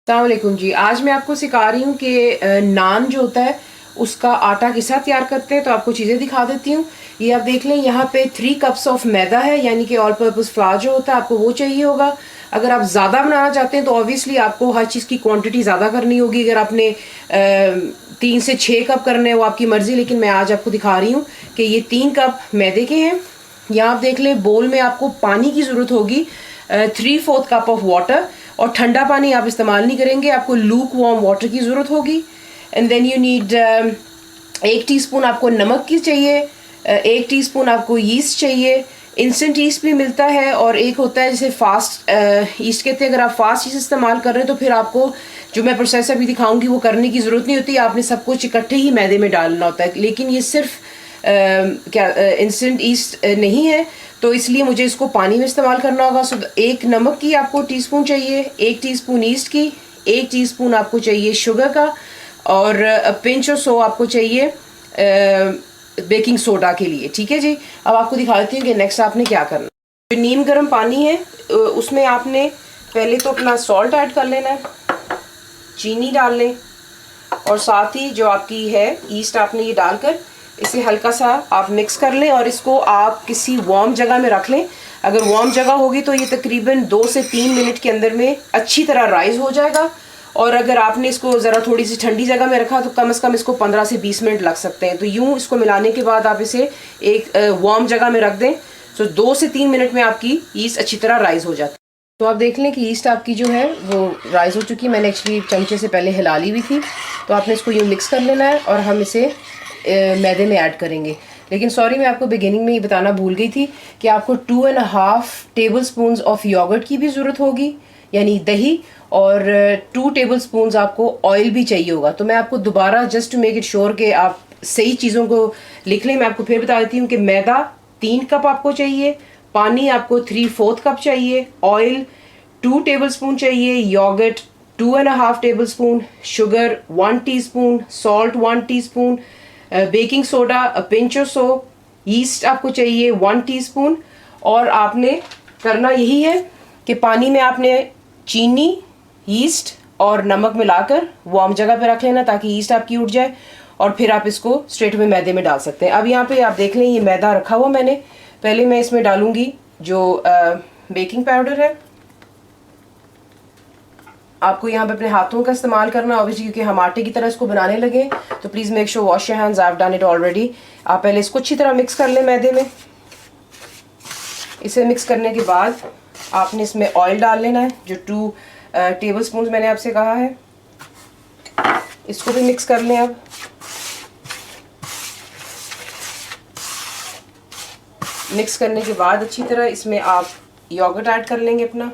अस्सलाम वालेकुम जी। आज मैं आपको सिखा रही हूँ कि नान जो होता है उसका आटा किस तरह तैयार करते हैं। तो आपको चीज़ें दिखा देती हूँ। ये आप देख लें, यहाँ पे 3 कप्स ऑफ मैदा है, यानी कि ऑल पर्पस फ्लावर जो होता है आपको वो चाहिए होगा। अगर आप ज़्यादा बनाना चाहते हैं तो ऑब्वियसली आपको हर चीज़ की क्वांटिटी ज़्यादा करनी होगी। अगर आपने 3 से 6 कप करने हैं वो आपकी मर्ज़ी, लेकिन मैं आज आपको दिखा रही हूँ कि ये 3 कप मैदे के हैं। यहाँ आप देख लें, बोल में आपको पानी की ज़रूरत होगी 3/4 कप ऑफ वाटर, और ठंडा पानी आप इस्तेमाल नहीं करेंगे, आपको लूक वार्म वाटर की ज़रूरत होगी। And then you need 1 teaspoon आपको नमक की चाहिए, 1 टीस्पून आपको यीस्ट चाहिए। इंस्टेंट ईस्ट भी मिलता है और एक होता है जैसे फास्ट ईस्ट कहते हैं। अगर आप फास्ट ईस्ट इस्तेमाल कर रहे हैं तो फिर आपको जो मैं प्रोसेस अभी दिखाऊंगी वो करने की ज़रूरत नहीं होती, आपने सब कुछ इकट्ठे ही मैदे में डालना होता है। लेकिन ये सिर्फ इंस्टेंट ईस्ट नहीं है, तो इसलिए मुझे इसको पानी में इस्तेमाल करना होगा। सो 1 नमक की आपको टीस्पून चाहिए, 1 टीस्पून ईस्ट की, 1 टीस्पून आपको चाहिए शुगर का, और पिंच और सो आपको चाहिए बेकिंग सोडा के लिए। ठीक है जी। अब आपको दिखा देती हूँ कि नेक्स्ट आपने क्या करना है। जो नीम गर्म पानी है उसमें आपने पहले तो अपना सॉल्ट ऐड कर लेना है, चीनी डाल लें, और साथ ही जो आपकी है ईस्ट आपने ये डालकर इसे हल्का सा आप मिक्स कर लें, और इसको आप किसी वार्म जगह में रख लें। अगर वार्म जगह होगी तो ये तकरीबन 2 से 3 मिनट के अंदर में अच्छी तरह राइज हो जाएगा। और अगर आपने इसको ज़रा थोड़ी सी ठंडी जगह में रखा तो कम से कम इसको 15 से 20 मिनट लग सकते हैं। तो यूँ इसको मिलाने के बाद आप इसे एक वार्म जगह में रख दें। सो 2 से 3 मिनट में आपकी ईस्ट अच्छी तरह राइज हो जाती है। तो आप देख लें कि ईस्ट आपकी जो है वो राइज हो चुकी है। मैंने एक्चुअली चमचे से पहले हिला ली हुई थी। तो आपने इसको यूँ मिक्स कर लेना है और हम इसे मैदे में ऐड करेंगे। लेकिन सॉरी, मैं आपको बिगिनिंग में ये बताना भूल गई थी कि आपको 2.5 टेबल स्पून ऑफ योगर्ट की भी ज़रूरत होगी, यानी दही, और 2 टेबल स्पून आपको ऑयल भी चाहिए होगा। तो मैं आपको दोबारा just to make it sure कि आप सही चीज़ों को लिख लें, मैं आपको फिर बता देती हूँ कि मैदा 3 कप आपको चाहिए, पानी आपको 3/4 कप चाहिए, ऑयल 2 टेबल स्पून चाहिए, yogurt 2.5 tablespoon, sugar 1 teaspoon, salt 1 teaspoon, baking soda pinch और सो, ईस्ट आपको चाहिए 1 टीस्पून। और आपने करना यही है कि पानी में आपने चीनी, ईस्ट और नमक मिलाकर वार्म जगह पे रख लेना ताकि ईस्ट आपकी उठ जाए, और फिर आप इसको स्ट्रेट में मैदे में डाल सकते हैं। अब यहाँ पे आप देख लें, ये मैदा रखा हुआ मैंने। पहले मैं इसमें डालूंगी जो बेकिंग पाउडर है। आपको यहाँ पे अपने हाथों का इस्तेमाल करना ऑब्वियसली, क्योंकि हम आटे की तरह इसको बनाने लगे। तो please make sure wash your hands, I have done it already. आप पहले इसको अच्छी तरह मिक्स कर लें मैदे में। इसे मिक्स करने के बाद आपने इसमें ऑयल डाल लेना है, जो 2 टेबल स्पून मैंने आपसे कहा है। इसको भी मिक्स कर लें। अब मिक्स करने के बाद अच्छी तरह इसमें आप योगर्ट ऐड कर लेंगे अपना,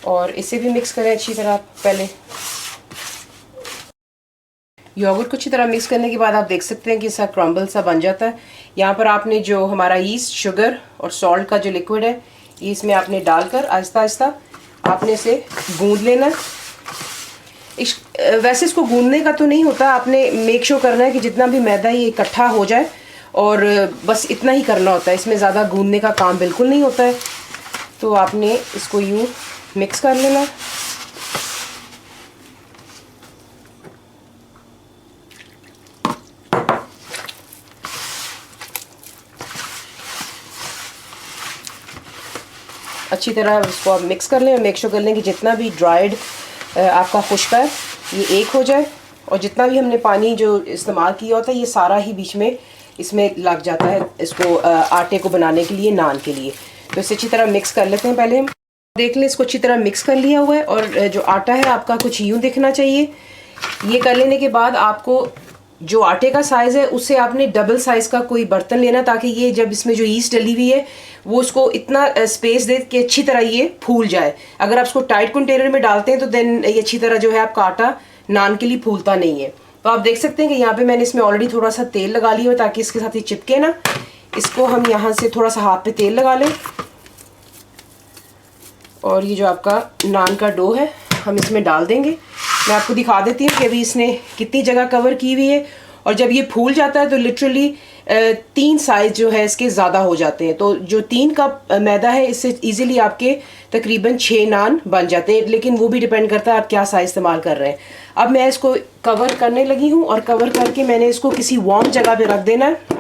और इसे भी मिक्स करें अच्छी तरह। पहले योगर्ट को अच्छी तरह मिक्स करने के बाद आप देख सकते हैं कि इसका क्रम्बल सा बन जाता है। यहाँ पर आपने जो हमारा ईस्ट, शुगर और सॉल्ट का जो लिक्विड है ये इसमें आपने डालकर आहिस्ता आहिस्ता आपने इसे गूंद लेना। वैसे इसको गूंदने का तो नहीं होता, आपने मेक श्योर करना है कि जितना भी मैदा ये इकट्ठा हो जाए, और बस इतना ही करना होता है। इसमें ज़्यादा गूंदने का काम बिल्कुल नहीं होता है। तो आपने इसको यूँ मिक्स कर लेना। अच्छी तरह इसको आप मिक्स कर लें और मेक श्योर कर लें कि जितना भी ड्राइड आपका खुश्का है ये एक हो जाए, और जितना भी हमने पानी जो इस्तेमाल किया होता है ये सारा ही बीच में इसमें लग जाता है, इसको आटे को बनाने के लिए, नान के लिए। तो इसे अच्छी तरह मिक्स कर लेते हैं। पहले हम देख लें, इसको अच्छी तरह मिक्स कर लिया हुआ है, और जो आटा है आपका कुछ यूँ दिखना चाहिए। ये कर लेने के बाद आपको जो आटे का साइज़ है उससे आपने डबल साइज़ का कोई बर्तन लेना, ताकि ये जब इसमें जो ईस्ट डली हुई है वो उसको इतना स्पेस दे कि अच्छी तरह ये फूल जाए। अगर आप इसको टाइट कंटेनर में डालते हैं तो देन ये अच्छी तरह जो है आपका आटा नान के लिए फूलता नहीं है। तो आप देख सकते हैं कि यहाँ पे मैंने इसमें ऑलरेडी थोड़ा सा तेल लगा लिया है ताकि इसके साथ ये चिपके ना। इसको हम यहाँ से थोड़ा सा हाथ पे तेल लगा लें, और ये जो आपका नान का डो है हम इसमें डाल देंगे। मैं आपको दिखा देती हूँ कि अभी इसने कितनी जगह कवर की हुई है, और जब ये फूल जाता है तो लिटरली 3 साइज जो है इसके ज़्यादा हो जाते हैं। तो जो 3 कप मैदा है इससे इजीली आपके तकरीबन 6 नान बन जाते हैं, लेकिन वो भी डिपेंड करता है आप क्या साइज़ इस्तेमाल कर रहे हैं। अब मैं इसको कवर करने लगी हूँ और कवर करके मैंने इसको किसी वार्म जगह पे रख देना है।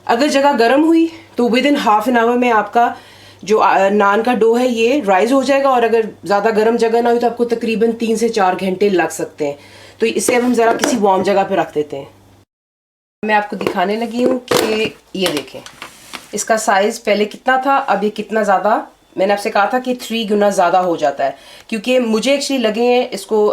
अगर जगह गर्म हुई तो with in half an hour में आपका जो नान का डो है ये राइज हो जाएगा, और अगर ज़्यादा गर्म जगह ना हुई तो आपको तकरीबन 3 से 4 घंटे लग सकते हैं। तो इसे अब हम ज़रा किसी वार्म जगह पे रख देते हैं। मैं आपको दिखाने लगी हूँ कि ये देखें इसका साइज़ पहले कितना था, अब ये कितना ज़्यादा, मैंने आपसे कहा था कि 3 गुना ज़्यादा हो जाता है, क्योंकि मुझे एक्चुअली लगे हैं इसको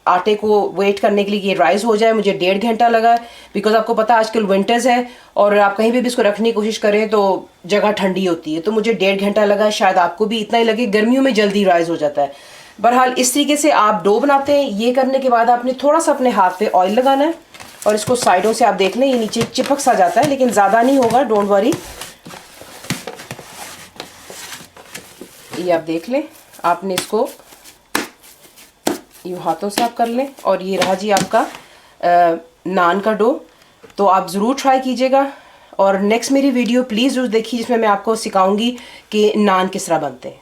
आटे को वेट करने के लिए ये राइज हो जाए, मुझे 1.5 घंटा लगा है। बिकॉज आपको पता है आजकल विंटर्स है और आप कहीं भी इसको रखने की कोशिश करें तो जगह ठंडी होती है, तो मुझे 1.5 घंटा लगा है, शायद आपको भी इतना ही लगे। गर्मियों में जल्दी राइज हो जाता है। बहरहाल इस तरीके से आप डो बनाते हैं। ये करने के बाद आपने थोड़ा सा अपने हाथ पे ऑयल लगाना है और इसको साइडों से आप देख लें ये नीचे चिपक सा जाता है, लेकिन ज़्यादा नहीं होगा, डोंट वरी। ये आप देख लें, आपने इसको यूँ हाथों से आप कर लें और ये रहा जी आपका नान का डो। तो आप ज़रूर ट्राई कीजिएगा और नेक्स्ट मेरी वीडियो प्लीज़ ज़रूर देखिए जिसमें मैं आपको सिखाऊंगी कि नान किस तरह बनते हैं।